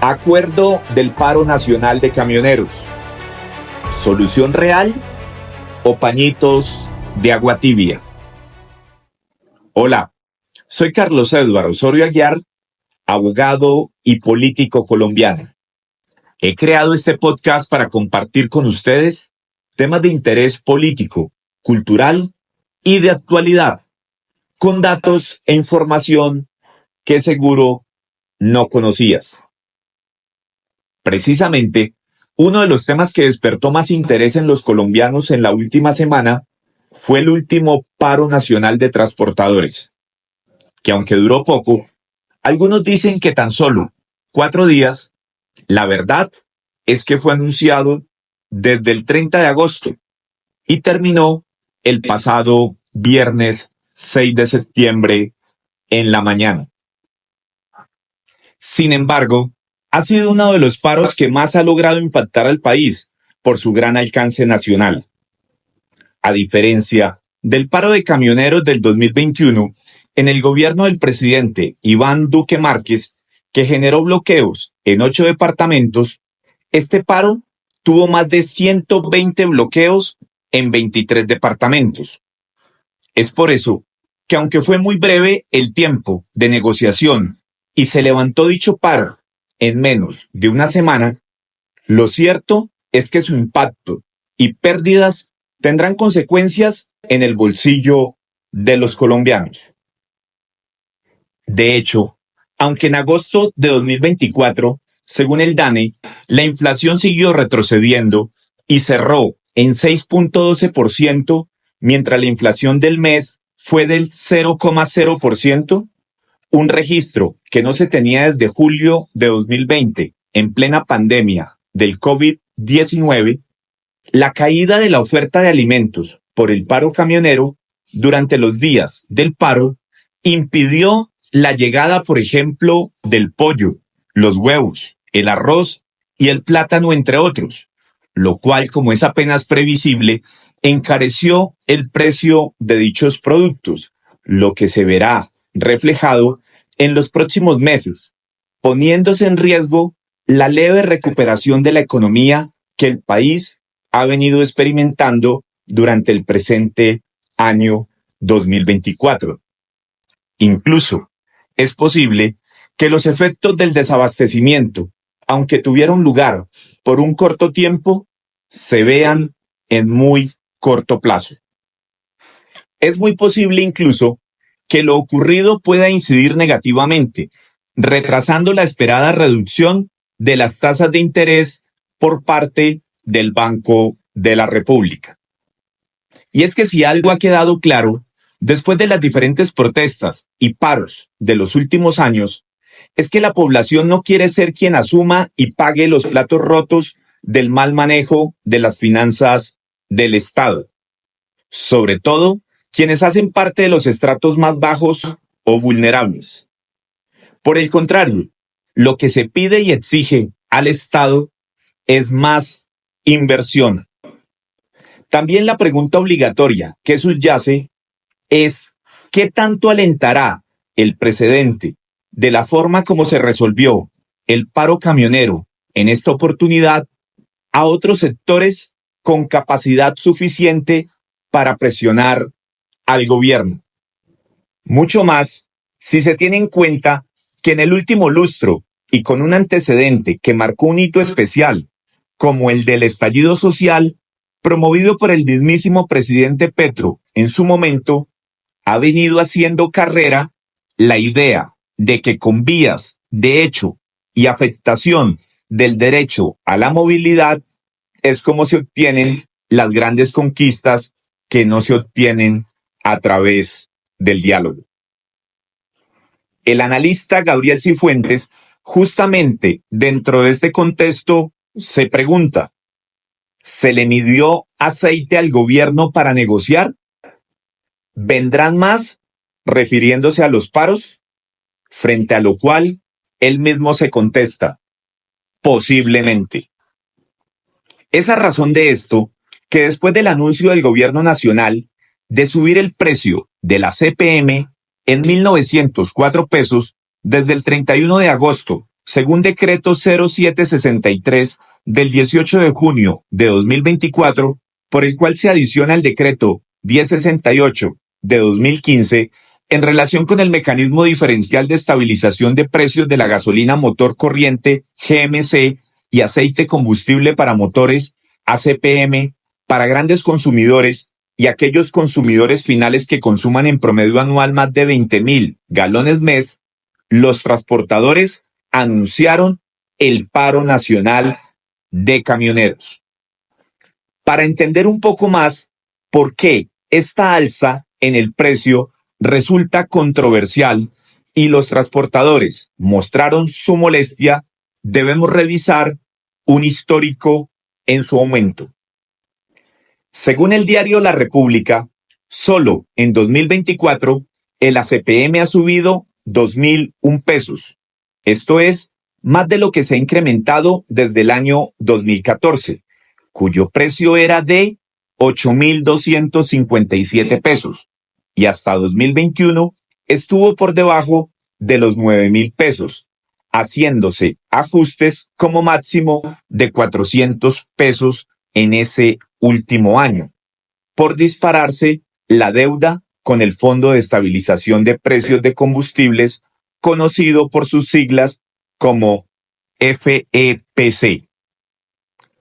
Acuerdo del paro nacional de camioneros. ¿Solución real o pañitos de agua tibia? Hola, soy Carlos Eduardo Osorio Aguiar, abogado y político colombiano. He creado este podcast para compartir con ustedes temas de interés político, cultural y de actualidad, con datos e información que seguro no conocías. Precisamente, uno de los temas que despertó más interés en los colombianos en la última semana fue el último paro nacional de transportadores, que aunque duró poco, algunos dicen que tan solo 4 días, la verdad es que fue anunciado desde el 30 de agosto y terminó el pasado viernes 6 de septiembre en la mañana. Sin embargo, ha sido uno de los paros que más ha logrado impactar al país por su gran alcance nacional. A diferencia del paro de camioneros del 2021, en el gobierno del presidente Iván Duque Márquez, que generó bloqueos en 8 departamentos, este paro tuvo más de 120 bloqueos en 23 departamentos. Es por eso que aunque fue muy breve el tiempo de negociación y se levantó dicho paro en menos de una semana, lo cierto es que su impacto y pérdidas tendrán consecuencias en el bolsillo de los colombianos. De hecho, aunque en agosto de 2024, según el DANE, la inflación siguió retrocediendo y cerró en 6.12%, mientras la inflación del mes fue del 0,0%, un registro que no se tenía desde julio de 2020, en plena pandemia del COVID-19, la caída de la oferta de alimentos por el paro camionero durante los días del paro impidió la llegada, por ejemplo, del pollo, los huevos, el arroz y el plátano, entre otros, lo cual, como es apenas previsible, encareció el precio de dichos productos, lo que se verá reflejado en los próximos meses, poniéndose en riesgo la leve recuperación de la economía que el país ha venido experimentando durante el presente año 2024. Incluso, es posible que los efectos del desabastecimiento, aunque tuvieron lugar por un corto tiempo, se vean en muy corto plazo. Es muy posible incluso que lo ocurrido pueda incidir negativamente, retrasando la esperada reducción de las tasas de interés por parte del Banco de la República. Y es que si algo ha quedado claro, después de las diferentes protestas y paros de los últimos años, es que la población no quiere ser quien asuma y pague los platos rotos del mal manejo de las finanzas del Estado. Sobre todo, quienes hacen parte de los estratos más bajos o vulnerables. Por el contrario, lo que se pide y exige al Estado es más inversión. También la pregunta obligatoria que subyace es ¿qué tanto alentará el precedente de la forma como se resolvió el paro camionero en esta oportunidad a otros sectores con capacidad suficiente para presionar al gobierno? Mucho más si se tiene en cuenta que en el último lustro y con un antecedente que marcó un hito especial, como el del estallido social, promovido por el mismísimo presidente Petro en su momento, ha venido haciendo carrera la idea de que con vías de hecho y afectación del derecho a la movilidad es como se obtienen las grandes conquistas que no se obtienen a través del diálogo. El analista Gabriel Cifuentes, justamente dentro de este contexto, se pregunta, ¿se le midió aceite al gobierno para negociar? ¿Vendrán más, refiriéndose a los paros? Frente a lo cual, él mismo se contesta, posiblemente. Es a razón de esto que después del anuncio del gobierno nacional de subir el precio de la CPM en 1.904 pesos desde el 31 de agosto, según decreto 0763 del 18 de junio de 2024, por el cual se adiciona el decreto 1068 de 2015 en relación con el mecanismo diferencial de estabilización de precios de la gasolina motor corriente GMC y aceite combustible para motores ACPM para grandes consumidores y aquellos consumidores finales que consuman en promedio anual más de 20.000 galones mes, los transportadores anunciaron el paro nacional de camioneros. Para entender un poco más por qué esta alza en el precio resulta controversial y los transportadores mostraron su molestia, debemos revisar un histórico en su aumento. Según el diario La República, solo en 2024 el ACPM ha subido 2.001 pesos. Esto es más de lo que se ha incrementado desde el año 2014, cuyo precio era de 8.257 pesos y hasta 2021 estuvo por debajo de los 9.000 pesos, haciéndose ajustes como máximo de 400 pesos en ese último año, por dispararse la deuda con el Fondo de Estabilización de Precios de Combustibles, conocido por sus siglas como FEPC.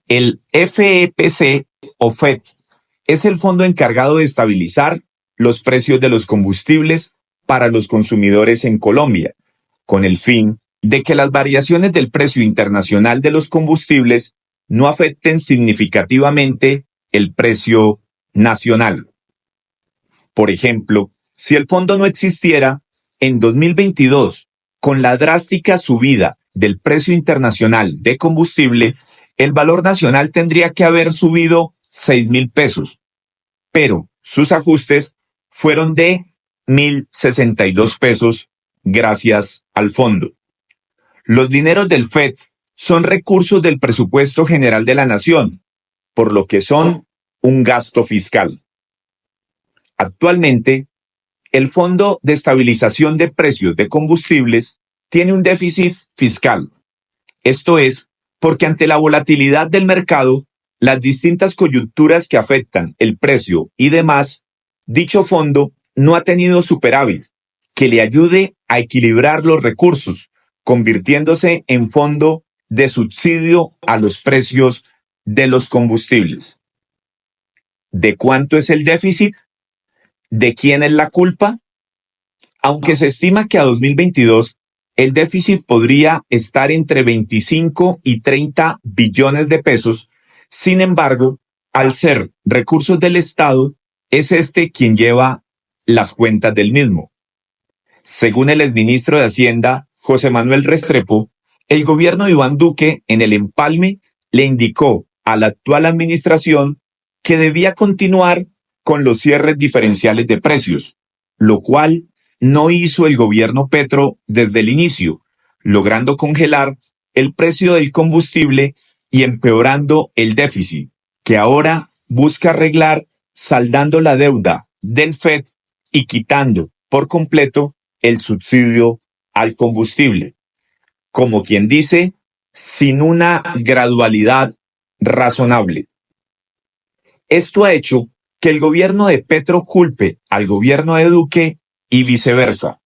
El FEPC o FED es el fondo encargado de estabilizar los precios de los combustibles para los consumidores en Colombia, con el fin de que las variaciones del precio internacional de los combustibles no afecten significativamente el precio nacional. Por ejemplo, si el fondo no existiera, en 2022, con la drástica subida del precio internacional de combustible, el valor nacional tendría que haber subido 6.000 pesos, pero sus ajustes fueron de 1.062 pesos gracias al fondo. Los dineros del FED son recursos del presupuesto general de la nación, por lo que son un gasto fiscal. Actualmente, el Fondo de Estabilización de Precios de Combustibles tiene un déficit fiscal. Esto es porque ante la volatilidad del mercado, las distintas coyunturas que afectan el precio y demás, dicho fondo no ha tenido superávit que le ayude a equilibrar los recursos, convirtiéndose en fondo de subsidio a los precios de los combustibles. ¿De cuánto es el déficit? ¿De quién es la culpa? Aunque se estima que a 2022 el déficit podría estar entre 25 y 30 billones de pesos, sin embargo, al ser recursos del Estado, es este quien lleva las cuentas del mismo. Según el exministro de Hacienda, José Manuel Restrepo, el gobierno de Iván Duque en el empalme le indicó a la actual administración que debía continuar con los cierres diferenciales de precios, lo cual no hizo el gobierno Petro desde el inicio, logrando congelar el precio del combustible y empeorando el déficit, que ahora busca arreglar saldando la deuda del FED y quitando por completo el subsidio al combustible. Como quien dice, sin una gradualidad razonable. Esto ha hecho que el gobierno de Petro culpe al gobierno de Duque y viceversa.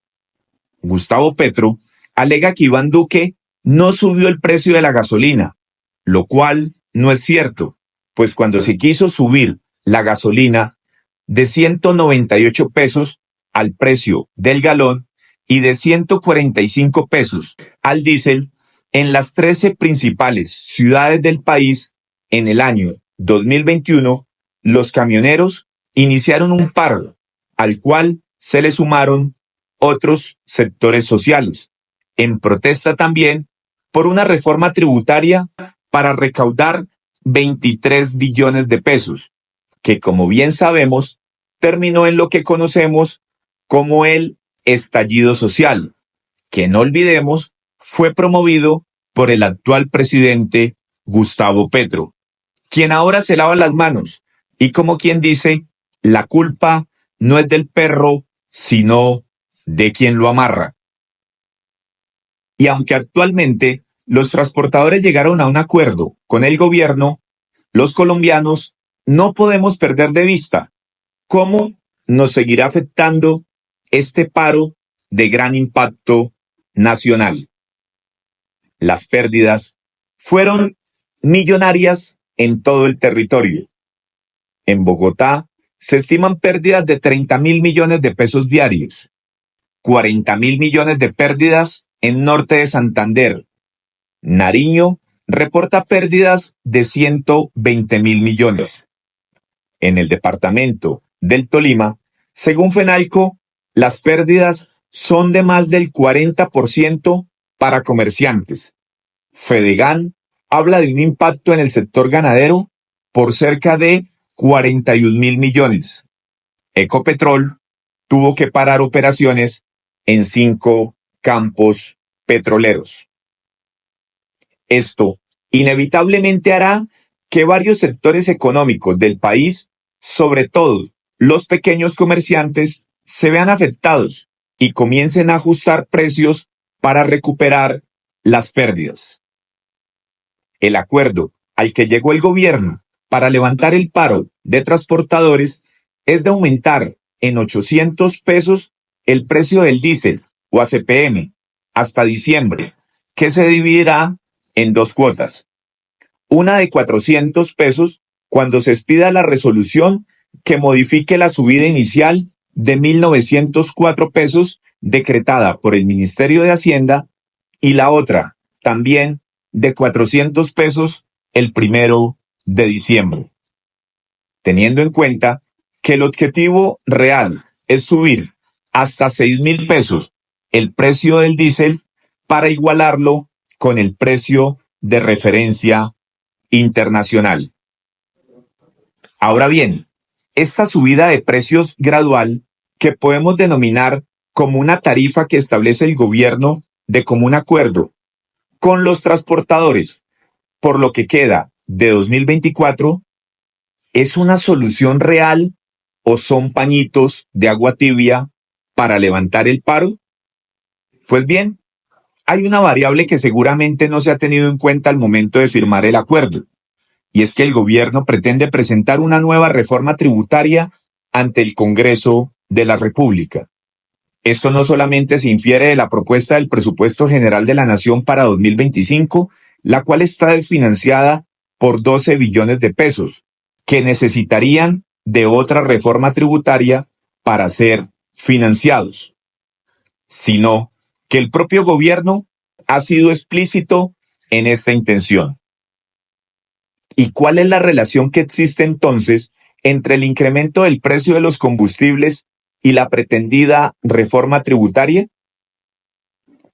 Gustavo Petro alega que Iván Duque no subió el precio de la gasolina, lo cual no es cierto, pues cuando se quiso subir la gasolina de 198 pesos al precio del galón y de 145 pesos al diésel en las 13 principales ciudades del país en el año 2021, los camioneros iniciaron un paro al cual se le sumaron otros sectores sociales, en protesta también por una reforma tributaria para recaudar 23 billones de pesos, que como bien sabemos, terminó en lo que conocemos como el estallido social, que no olvidemos fue promovido por el actual presidente Gustavo Petro, quien ahora se lava las manos y como quien dice, la culpa no es del perro, sino de quien lo amarra. Y aunque actualmente los transportadores llegaron a un acuerdo con el gobierno, los colombianos no podemos perder de vista cómo nos seguirá afectando este paro de gran impacto nacional. Las pérdidas fueron millonarias en todo el territorio. En Bogotá se estiman pérdidas de 30.000 millones de pesos diarios, 40.000 millones de pérdidas en norte de Santander. Nariño reporta pérdidas de 120.000 millones. En el departamento del Tolima, según Fenalco, las pérdidas son de más del 40% para comerciantes. Fedegan habla de un impacto en el sector ganadero por cerca de 41.000 millones. Ecopetrol tuvo que parar operaciones en 5 campos petroleros. Esto inevitablemente hará que varios sectores económicos del país, sobre todo los pequeños comerciantes, se vean afectados y comiencen a ajustar precios para recuperar las pérdidas. El acuerdo al que llegó el gobierno para levantar el paro de transportadores es de aumentar en 800 pesos el precio del diésel o ACPM hasta diciembre, que se dividirá en 2 cuotas. Una de 400 pesos cuando se expida la resolución que modifique la subida inicial de 1.904 pesos decretada por el Ministerio de Hacienda y la otra también de 400 pesos el 1 de diciembre. Teniendo en cuenta que el objetivo real es subir hasta 6.000 pesos el precio del diésel para igualarlo con el precio de referencia internacional. Ahora bien, esta subida de precios gradual, que podemos denominar como una tarifa que establece el gobierno de común acuerdo con los transportadores, por lo que queda de 2024, ¿es una solución real o son pañitos de agua tibia para levantar el paro? Pues bien, hay una variable que seguramente no se ha tenido en cuenta al momento de firmar el acuerdo, y es que el gobierno pretende presentar una nueva reforma tributaria ante el Congreso de la República. Esto no solamente se infiere de la propuesta del Presupuesto General de la Nación para 2025, la cual está desfinanciada por 12 billones de pesos, que necesitarían de otra reforma tributaria para ser financiados, sino que el propio gobierno ha sido explícito en esta intención. ¿Y cuál es la relación que existe entonces entre el incremento del precio de los combustibles y la pretendida reforma tributaria?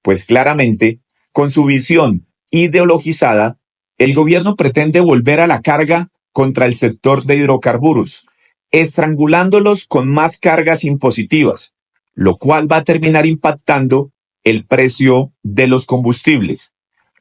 Pues claramente, con su visión ideologizada, el gobierno pretende volver a la carga contra el sector de hidrocarburos, estrangulándolos con más cargas impositivas, lo cual va a terminar impactando el precio de los combustibles,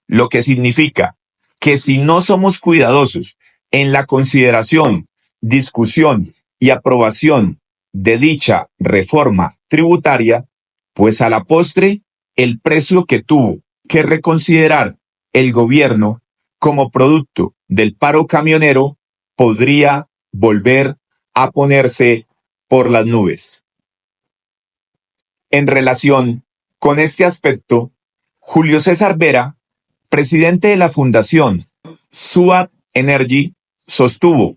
lo que significa que si no somos cuidadosos en la consideración, discusión y aprobación de dicha reforma tributaria, pues a la postre el precio que tuvo que reconsiderar el gobierno como producto del paro camionero podría volver a ponerse por las nubes. En relación con este aspecto, Julio César Vera, presidente de la Fundación Suat Energy, sostuvo,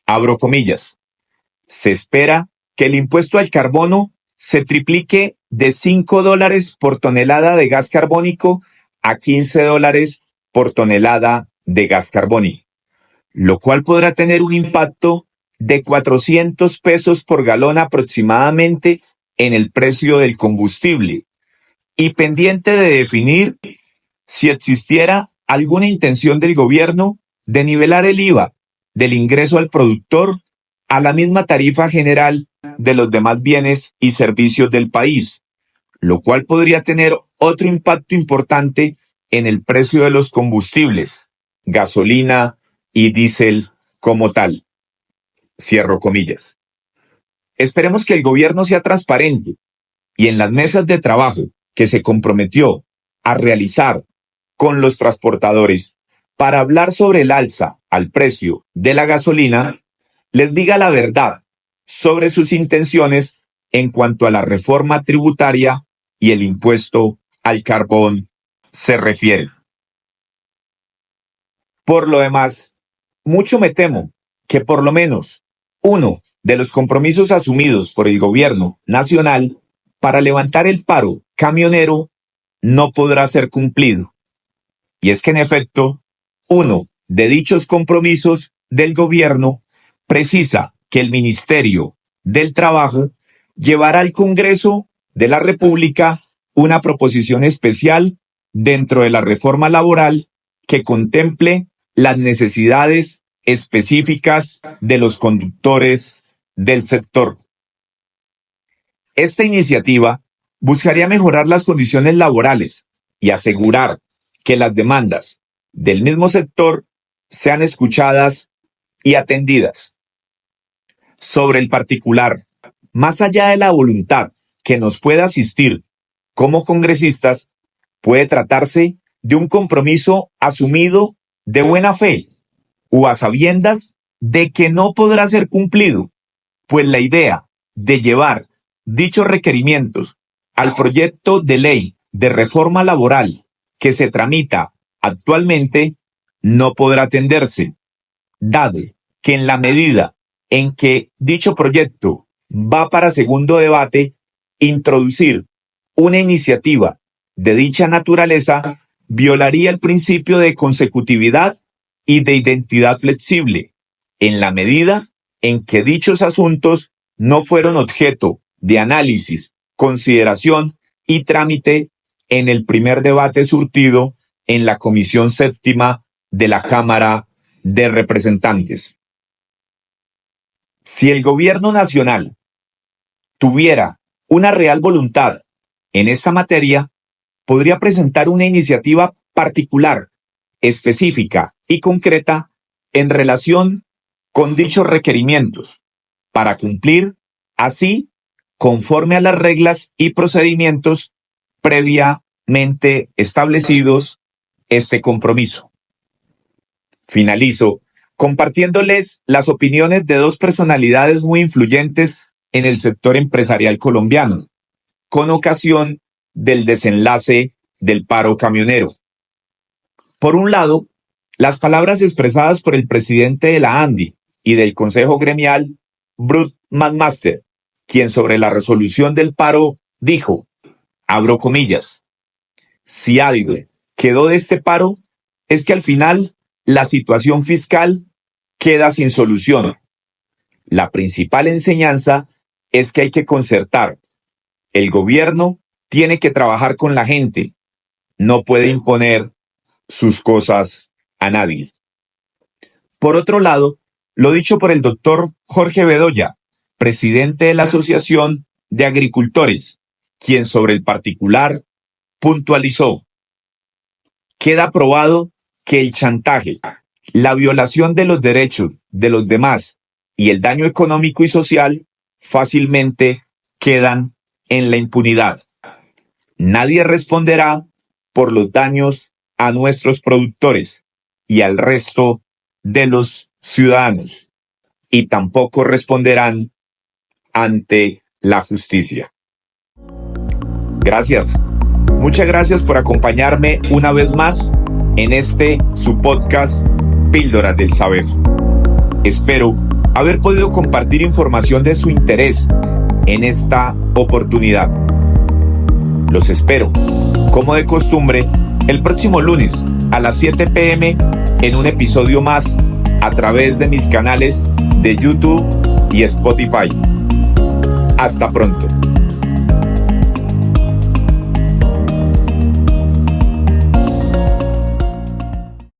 abro comillas, se espera que el impuesto al carbono se triplique de $5 por tonelada de gas carbónico a $15 por tonelada de gas carbónico, lo cual podrá tener un impacto de 400 pesos por galón aproximadamente en el precio del combustible, y pendiente de definir si existiera alguna intención del gobierno de nivelar el IVA del ingreso al productor a la misma tarifa general de los demás bienes y servicios del país, lo cual podría tener otro impacto importante en el precio de los combustibles, gasolina y diésel como tal. Cierro comillas. Esperemos que el gobierno sea transparente y en las mesas de trabajo que se comprometió a realizar con los transportadores para hablar sobre el alza al precio de la gasolina, les diga la verdad sobre sus intenciones en cuanto a la reforma tributaria y el impuesto al carbón se refiere. Por lo demás, mucho me temo que por lo menos uno de los compromisos asumidos por el gobierno nacional para levantar el paro camionero no podrá ser cumplido. Y es que en efecto, uno de dichos compromisos del gobierno precisa que el Ministerio del Trabajo llevará al Congreso de la República una proposición especial dentro de la reforma laboral que contemple las necesidades específicas de los conductores del sector. Esta iniciativa buscaría mejorar las condiciones laborales y asegurar que las demandas del mismo sector sean escuchadas y atendidas. Sobre el particular, más allá de la voluntad que nos pueda asistir como congresistas, puede tratarse de un compromiso asumido de buena fe o a sabiendas de que no podrá ser cumplido, pues la idea de llevar dichos requerimientos al proyecto de ley de reforma laboral que se tramita actualmente no podrá atenderse, dado que en la medida en que dicho proyecto va para segundo debate, introducir una iniciativa de dicha naturaleza violaría el principio de consecutividad y de identidad flexible, en la medida en que dichos asuntos no fueron objeto de análisis, consideración y trámite en el primer debate surtido en la Comisión Séptima de la Cámara de Representantes. Si el gobierno nacional tuviera una real voluntad en esta materia, podría presentar una iniciativa particular, específica y concreta en relación con dichos requerimientos, para cumplir así conforme a las reglas y procedimientos previamente establecidos este compromiso. Finalizo compartiéndoles las opiniones de dos personalidades muy influyentes en el sector empresarial colombiano, con ocasión del desenlace del paro camionero. Por un lado, las palabras expresadas por el presidente de la ANDI y del Consejo Gremial, Brut McMaster, quien sobre la resolución del paro dijo, abro comillas, si algo quedó de este paro es que al final la situación fiscal queda sin solución. La principal enseñanza es que hay que concertar. El gobierno tiene que trabajar con la gente, no puede imponer sus cosas a nadie. Por otro lado, lo dicho por el doctor Jorge Bedoya, presidente de la Asociación de Agricultores, quien sobre el particular puntualizó: queda probado que el chantaje, la violación de los derechos de los demás y el daño económico y social fácilmente quedan en la impunidad. Nadie responderá por los daños a nuestros productores y al resto de los ciudadanos, y tampoco responderán ante la justicia. Gracias. Muchas gracias por acompañarme una vez más en su podcast Píldoras del Saber. Espero haber podido compartir información de su interés en esta oportunidad. Los espero, como de costumbre, el próximo lunes a las 7 p.m. en un episodio más a través de mis canales de YouTube y Spotify. Hasta pronto.